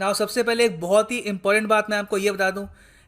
Now सबसे पहले एक बहुत ही इंपॉर्टेंट बात मैं आपको ये बता दूं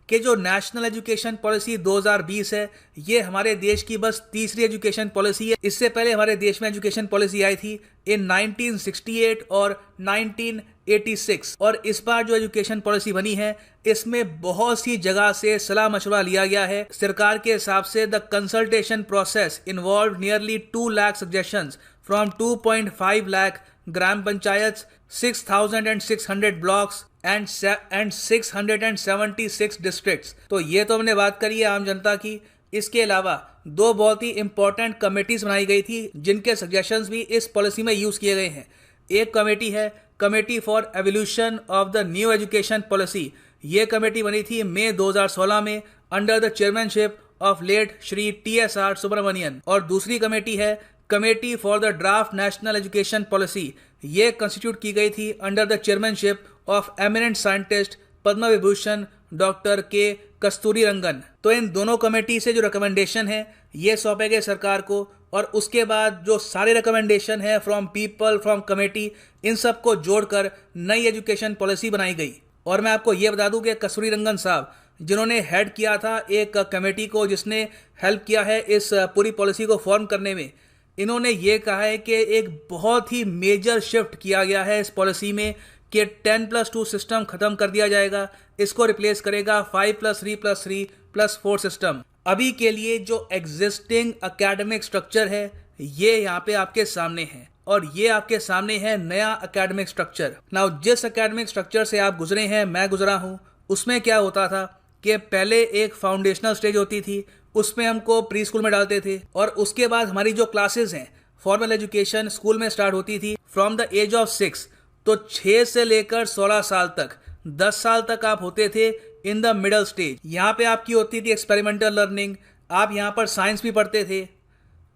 कि जो नेशनल एजुकेशन पॉलिसी 2020 है, ये हमारे देश की बस तीसरी एजुकेशन पॉलिसी है। इससे पहले हमारे देश में एजुकेशन पॉलिसी आई थी इन 1968 और 1986, और इस बार जो एजुकेशन पॉलिसी बनी है इसमें बहुत सी जगह से सलाह मशवरा लिया गया है। सरकार के हिसाब से the consultation process involve nearly 2 lakh suggestions from 2.5 lakh gram panchayat, 6,600 blocks and 676 districts. तो ये तो हमने बात करी है आम जनता की। इसके अलावा दो बहुत ही इंपॉर्टेंट कमेटीज बनाई गई थी जिनके सजेशंस भी इस पॉलिसी में यूज किए गए हैं। एक कमेटी है committee for evolution of the new education policy. ये कमेटी बनी थी मई 2016 में under the chairmanship of late Shri TSR Subramanian. और दूसरी कमेटी है committee for the draft national education policy. ये कंस्टिट्यूट की गई थी under the chairmanship of eminent scientist Padma Vibhushan doctor K कस्तूरी रंगन। तो इन दोनों कमेटी से जो रिकमेंडेशन है ये सौंपे गए सरकार को, और उसके बाद जो सारे रिकमेंडेशन है फ्रॉम पीपल फ्रॉम कमेटी, इन सब को जोड़कर नई एजुकेशन पॉलिसी बनाई गई। और मैं आपको ये बता दूं कि कस्तूरी रंगन साहब जिन्होंने हेड किया था एक कमेटी को जिसने हेल्प किया है इस पूरी पॉलिसी को फॉर्म करने में, इन्होंने ये कहा है कि एक बहुत ही मेजर शिफ्ट किया गया है इस पॉलिसी में कि 10+2 सिस्टम खत्म कर दिया जाएगा। इसको रिप्लेस करेगा 5+3+3+4 सिस्टम। अभी के लिए जो एग्जिस्टिंग एकेडमिक स्ट्रक्चर है ये यहाँ पे आपके सामने है, और ये आपके सामने है नया एकेडमिक स्ट्रक्चर। नाउ जिस एकेडमिक स्ट्रक्चर से आप गुजरे हैं, मैं गुजरा हूँ, उसमें क्या होता था कि पहले एक फाउंडेशनल स्टेज होती थी, उसमें हमको प्री स्कूल में डालते थे, और उसके बाद हमारी जो क्लासेस हैं फॉर्मल एजुकेशन स्कूल में स्टार्ट होती थी फ्रॉम द एज ऑफ 6। तो 6 से लेकर 16 साल तक, 10 साल तक आप होते थे इन द मिडल स्टेज। यहाँ पे आपकी होती थी एक्सपेरिमेंटल लर्निंग। आप यहाँ पर साइंस भी पढ़ते थे,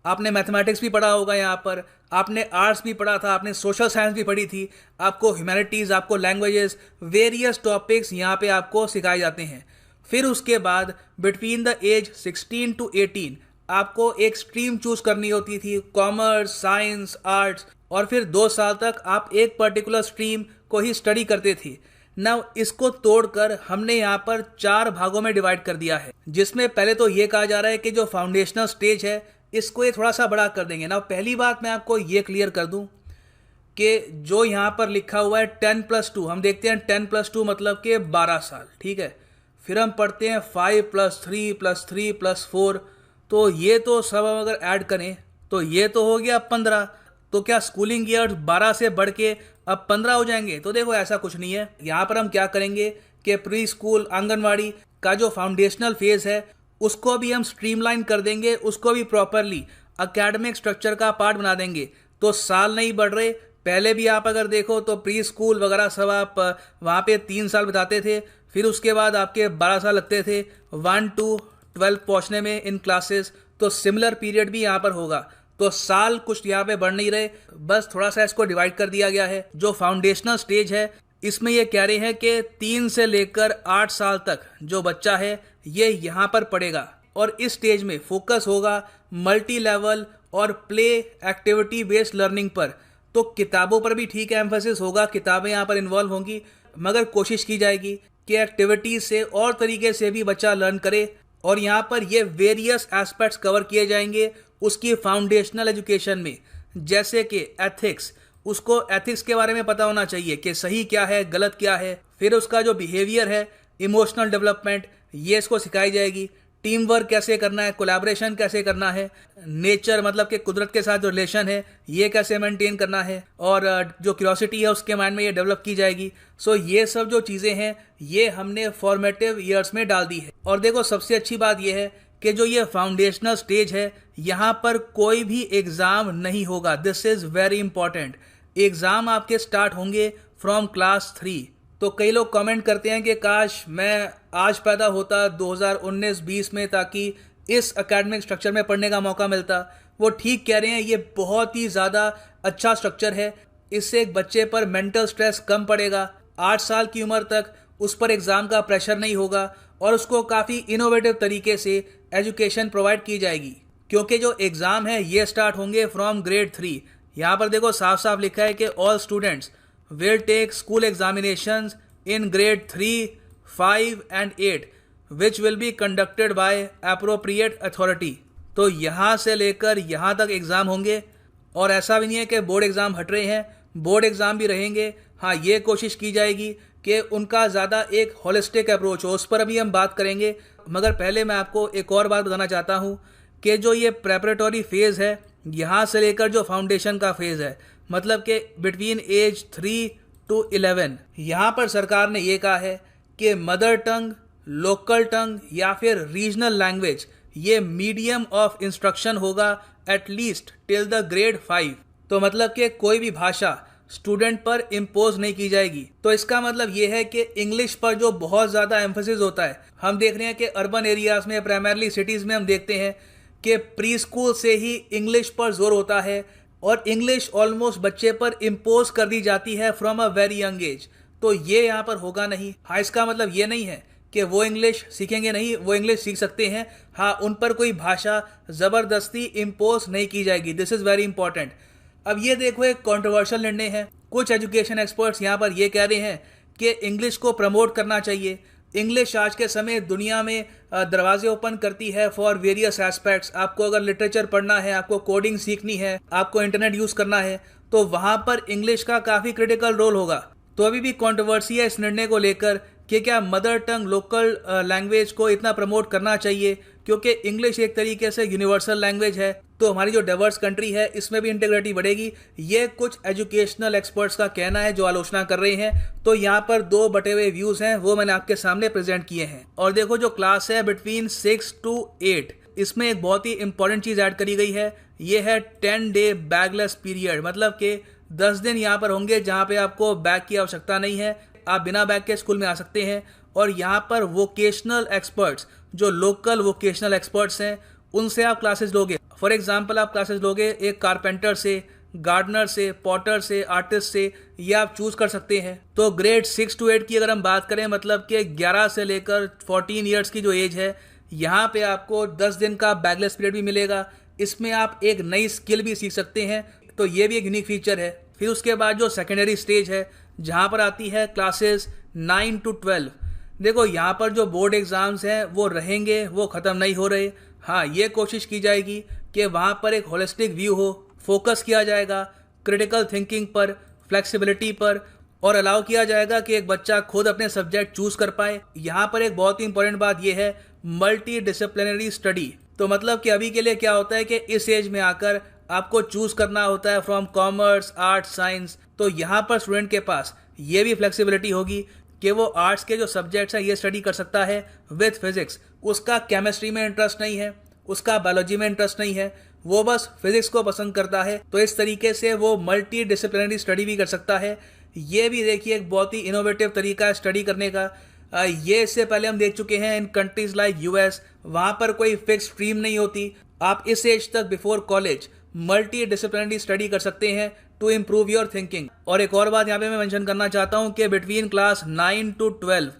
आपने मैथमेटिक्स भी पढ़ा होगा, यहाँ पर आपने आर्ट्स भी पढ़ा था, आपने सोशल साइंस भी पढ़ी थी, आपको ह्यूमैनिटीज़, आपको लैंग्वेजेस, वेरियस टॉपिक्स यहाँ पे आपको सिखाए जाते हैं। फिर उसके बाद बिटवीन द एज 16 to 18 आपको एक स्ट्रीम चूज करनी होती थी, कॉमर्स, साइंस, आर्ट्स, और फिर 2 साल तक आप एक पर्टिकुलर स्ट्रीम को ही स्टडी करते थे। नाउ इसको तोड़कर हमने यहाँ पर 4 भागों में डिवाइड कर दिया है, जिसमें पहले तो ये कहा जा रहा है कि जो फाउंडेशनल स्टेज है इसको ये थोड़ा सा बड़ा कर देंगे। नाउ पहली बात मैं आपको ये क्लियर कर दूं कि जो यहाँ पर लिखा हुआ है 10+2, हम देखते हैं 10+2 मतलब कि 12 साल, ठीक है। फिर हम पढ़ते हैं 5+3+3+4, तो ये तो सब हम अगर ऐड करें तो ये तो हो गया 15। तो क्या स्कूलिंग ईयर्स 12 से बढ़ के अब 15 हो जाएंगे? तो देखो ऐसा कुछ नहीं है। यहाँ पर हम क्या करेंगे कि प्री स्कूल आंगनवाड़ी का जो फाउंडेशनल फेज है उसको भी हम स्ट्रीमलाइन कर देंगे, उसको भी प्रॉपरली एकेडमिक स्ट्रक्चर का पार्ट बना देंगे। तो साल नहीं बढ़ रहे, पहले भी आप अगर देखो तो प्री स्कूल वगैरह सब आप वहाँ पे 3 साल बिताते थे, फिर उसके बाद आपके 12 साल लगते थे 1 to 12 पहुँचने में इन क्लासेस। तो सिमिलर पीरियड भी यहाँ पर होगा। तो साल कुछ यहाँ पे बढ़ नहीं रहे, बस थोड़ा सा इसको डिवाइड कर दिया गया है। जो फाउंडेशनल स्टेज है इसमें ये कह रहे हैं कि 3 से लेकर 8 साल तक जो बच्चा है ये यहाँ पर पढ़ेगा, और इस स्टेज में फोकस होगा मल्टी लेवल और प्ले एक्टिविटी बेस्ड लर्निंग पर। तो किताबों पर भी ठीक है एम्फेसिस होगा, किताबें यहाँ पर इन्वॉल्व होंगी, मगर कोशिश की जाएगी कि एक्टिविटीज से और तरीके से भी बच्चा लर्न करे। और यहाँ पर ये वेरियस एस्पेक्ट्स कवर किए जाएंगे उसकी फाउंडेशनल एजुकेशन में, जैसे कि एथिक्स, उसको एथिक्स के बारे में पता होना चाहिए कि सही क्या है गलत क्या है। फिर उसका जो बिहेवियर है, इमोशनल डेवलपमेंट, ये इसको सिखाई जाएगी। टीम वर्क कैसे करना है, कोलैबोरेशन कैसे करना है, नेचर मतलब कि कुदरत के साथ जो रिलेशन है ये कैसे मेंटेन करना है, और जो क्यूरियोसिटी है उसके माइंड में ये डेवलप की जाएगी। सो ये सब जो चीज़ें हैं ये हमने फॉर्मेटिव ईयर्स में डाल दी है। और देखो सबसे अच्छी बात ये है कि जो ये फाउंडेशनल स्टेज है यहाँ पर कोई भी एग्ज़ाम नहीं होगा। This is very important. Exam आपके स्टार्ट होंगे फ्रॉम क्लास 3। तो कई लोग कमेंट करते हैं कि काश मैं आज पैदा होता 2019-20 में, ताकि इस एकेडमिक स्ट्रक्चर में पढ़ने का मौका मिलता। वो ठीक कह रहे हैं, ये बहुत ही ज़्यादा अच्छा स्ट्रक्चर है। इससे एक बच्चे पर मेंटल स्ट्रेस कम पड़ेगा। 8 साल की उम्र तक उस पर एग्ज़ाम का प्रेशर नहीं होगा, और उसको काफ़ी इनोवेटिव तरीके से एजुकेशन प्रोवाइड की जाएगी। क्योंकि जो एग्ज़ाम है ये स्टार्ट होंगे फ्रॉम ग्रेड 3। यहाँ पर देखो साफ साफ लिखा है कि all students will take school examinations in grade 3, 5 and 8 which will be conducted by appropriate authority। तो यहाँ से लेकर यहाँ तक एग्ज़ाम होंगे और ऐसा भी नहीं है कि बोर्ड एग्ज़ाम हट रहे हैं, बोर्ड एग्ज़ाम भी रहेंगे। हाँ, ये कोशिश की जाएगी कि उनका ज़्यादा एक होलिस्टिक अप्रोच हो, उस पर अभी हम बात करेंगे। मगर पहले मैं आपको एक और बात बताना चाहता हूँ कि जो ये प्रेपरेटरी फेज़ है, यहाँ से लेकर जो फाउंडेशन का फेज़ है, मतलब कि बिटवीन एज 3 to 11, यहाँ पर सरकार ने ये कहा है कि मदर टंग, लोकल टंग या फिर रीजनल लैंग्वेज ये मीडियम ऑफ इंस्ट्रक्शन होगा एटलीस्ट टिल द ग्रेड 5। तो मतलब कि कोई भी भाषा स्टूडेंट पर इम्पोज नहीं की जाएगी। तो इसका मतलब ये है कि इंग्लिश पर जो बहुत ज़्यादा एम्फेसिस होता है, हम देख रहे हैं कि अर्बन एरियाज़ में, प्राइमरली सिटीज़ में हम देखते हैं कि प्री स्कूल से ही इंग्लिश पर जोर होता है और इंग्लिश ऑलमोस्ट बच्चे पर इम्पोज कर दी जाती है from a very young age. तो ये यहाँ पर होगा नहीं। हाँ, इसका मतलब ये नहीं है कि वो इंग्लिश सीखेंगे नहीं, वो इंग्लिश सीख सकते हैं। हाँ, उन पर कोई भाषा ज़बरदस्ती इम्पोज नहीं की जाएगी। This is very important. अब ये देखो, एक कंट्रोवर्शियल निर्णय है। कुछ एजुकेशन एक्सपर्ट्स यहाँ पर ये कह रहे हैं कि इंग्लिश को प्रमोट करना चाहिए। इंग्लिश आज के समय दुनिया में दरवाजे ओपन करती है फॉर वेरियस एस्पेक्ट्स। आपको अगर लिटरेचर पढ़ना है, आपको कोडिंग सीखनी है, आपको इंटरनेट यूज़ करना है, तो वहाँ पर इंग्लिश का काफ़ी क्रिटिकल रोल होगा। तो अभी भी कंट्रोवर्सी है इस निर्णय को लेकर कि क्या मदर टंग लोकल लैंग्वेज को इतना प्रमोट करना चाहिए, क्योंकि इंग्लिश एक तरीके से यूनिवर्सल लैंग्वेज है। तो हमारी जो डाइवर्स कंट्री है इसमें भी इंटीग्रिटी बढ़ेगी। ये कुछ एजुकेशनल एक्सपर्ट्स का कहना है जो आलोचना कर रहे हैं। तो यहाँ पर दो बटे हुए व्यूज़ हैं, वो मैंने आपके सामने प्रेजेंट किए हैं। और देखो, जो क्लास है बिटवीन 6 to 8, इसमें एक बहुत ही इंपॉर्टेंट चीज़ ऐड करी गई है। ये है 10 day बैगलेस पीरियड, मतलब कि 10 दिन यहाँ पर होंगे जहाँ पे आपको बैग की आवश्यकता नहीं है, आप बिना बैग के स्कूल में आ सकते हैं। और यहाँ पर वोकेशनल एक्सपर्ट्स, जो लोकल वोकेशनल एक्सपर्ट्स हैं, उनसे आप क्लासेस लोगे। फॉर एग्जांपल आप क्लासेस लोगे एक कारपेंटर से, गार्डनर से, पॉटर से, आर्टिस्ट से, ये आप चूज कर सकते हैं। तो ग्रेड 6 to 8 की अगर हम बात करें, मतलब कि 11 से लेकर 14 ईयर्स की जो एज है, यहाँ पे आपको 10 दिन का बैगलेस पीरियड भी मिलेगा। इसमें आप एक नई स्किल भी सीख सकते हैं। तो ये भी एक यूनिक फीचर है। फिर उसके बाद जो सेकेंडरी स्टेज है, जहाँ पर आती है क्लासेस 9 to 12। देखो, यहाँ पर जो बोर्ड एग्ज़ाम्स हैं वो रहेंगे, वो ख़त्म नहीं हो रहे। हाँ, ये कोशिश की जाएगी कि वहाँ पर एक होलिस्टिक व्यू हो, फोकस किया जाएगा क्रिटिकल थिंकिंग पर, फ्लेक्सिबिलिटी पर, और अलाउ किया जाएगा कि एक बच्चा खुद अपने सब्जेक्ट चूज़ कर पाए। यहाँ पर एक बहुत ही इंपॉर्टेंट बात यह है, मल्टी डिसिप्लिनरी स्टडी। तो मतलब कि अभी के लिए क्या होता है कि इस एज में आकर आपको चूज़ करना होता है फ्रॉम कॉमर्स, आर्ट्स, साइंस। तो यहाँ पर स्टूडेंट के पास ये भी फ्लेक्सिबिलिटी होगी कि वो आर्ट्स के जो सब्जेक्ट्स हैं ये स्टडी कर सकता है विथ फिजिक्स। उसका केमिस्ट्री में इंटरेस्ट नहीं है, उसका बायोलॉजी में इंटरेस्ट नहीं है, वो बस फिजिक्स को पसंद करता है। तो इस तरीके से वो मल्टी डिसिप्लिनरी स्टडी भी कर सकता है। ये भी देखिए एक बहुत ही इनोवेटिव तरीका है स्टडी करने का। ये इससे पहले हम देख चुके हैं इन कंट्रीज लाइक यूएस, वहाँ पर कोई फिक्स स्ट्रीम नहीं होती। आप इस एज तक before college multi disciplinary study कर सकते हैं टू इम्प्रूव योर थिंकिंग। और एक और बात यहाँ पे मैं मेंशन करना चाहता हूँ कि बिटवीन क्लास 9 to 12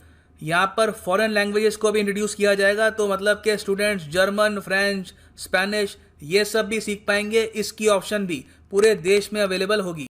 यहाँ पर फॉरेन लैंग्वेजेस को भी इंट्रोड्यूस किया जाएगा। तो मतलब कि स्टूडेंट्स जर्मन, फ्रेंच, स्पेनिश ये सब भी सीख पाएंगे। इसकी ऑप्शन भी पूरे देश में अवेलेबल होगी।